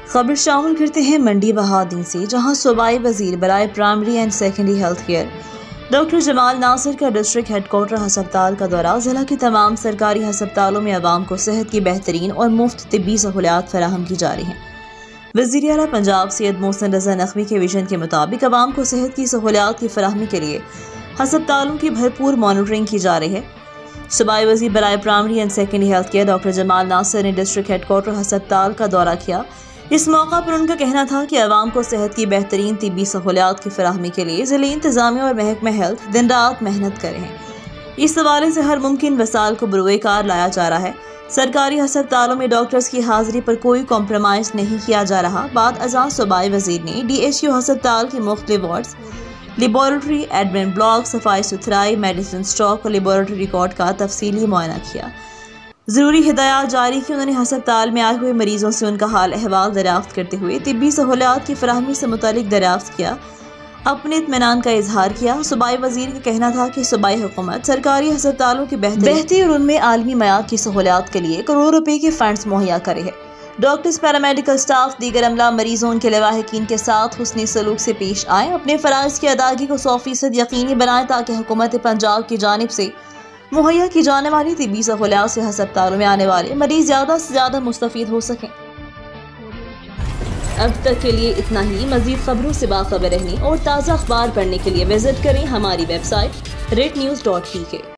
खबर शामिल करते हैं मंडी बहादुर से, जहां सूबाई वजीर बराए primary and secondary health care doctor Jamal Nasir का डिस्ट्रिक्ट हेडक्वार्टर हस्पताल का दौरा। जिला के तमाम सरकारी हस्पतालों में आवाम को सेहत की बेहतरीन और मुफ्त तिब्बी सहूलियात फराहम की जा रही हैं। वज़ीर आला पंजाब सैयद मोहसिन रज़ा नकवी के विजन के मुताबिक आवाम को सेहत की सहूलियात की फराहमी के लिए हस्पतालों की भरपूर मॉनिटरिंग की जा रही है। सूबाई वज़ीर बराए primary and secondary health care doctor Jamal Nasir ने डिस्ट्रिक्ट हेडक्वार्टर हस्पताल का दौरा किया। इस मौका पर उनका कहना था कि आवाम को सेहत की बेहतरीन तिब्बी सहूलियात की फराहमी के लिए ज़िले इंतज़ामिया और महकमा हेल्थ दिन रात मेहनत कर रहे हैं। इस हवाले से हर मुमकिन वसाइल को बरूए कार लाया जा रहा है। सरकारी हस्पतालों में डॉक्टर्स की हाजिरी पर कोई कॉम्प्रोमाइज़ नहीं किया जा रहा। बाद अज़ां सूबाई वज़ीर ने DHU हस्पताल के मुख्तलिफ वार्ड्स, लेबॉरेटरी, एडमिन ब्लॉक, सफाई सुथराई, मेडिसिन स्टॉक और लेबॉरेटरी रिकॉर्ड का तफसीली मुआयना किया। ज़रूरी हिदायत जारी की। उन्होंने हस्पताल में आए हुए मरीजों से उनका हाल अहवाल दरियाफ्त करते हुए तिब्बी सहूलियात की फराहमी से मुतालिक दरियाफ्त किया, अपने इत्मीनान का इजहार किया। सूबाई वजीर का कहना था कि सूबाई हुकूमत सरकारी हस्पतालों की बेहतरी और उनमें आलमी मयार की सहूलियात के लिए करोड़ों रुपए के फंड्स मुहैया करे है। डॉक्टर्स, पैरामेडिकल स्टाफ, दीगर अमला मरीजों उनके लवाहिकीन के साथ हुस्नी सलूक से पेश आए, अपने फ़राइज़ की अदायगी को 100% यकीनी बनाएं ताकि हुकूमत पंजाब की जानिब से मुहैया की जाने वाली तिब्बी सहूलियात से हस्पतालों में आने वाले मरीज ज़्यादा से ज़्यादा मुस्तफ़ीद हो सकें। अब तक के लिए इतना ही। मज़ीद खबरों से बाखबर रहने और ताज़ा अखबार पढ़ने के लिए विजिट करें हमारी वेबसाइट rednews.pk।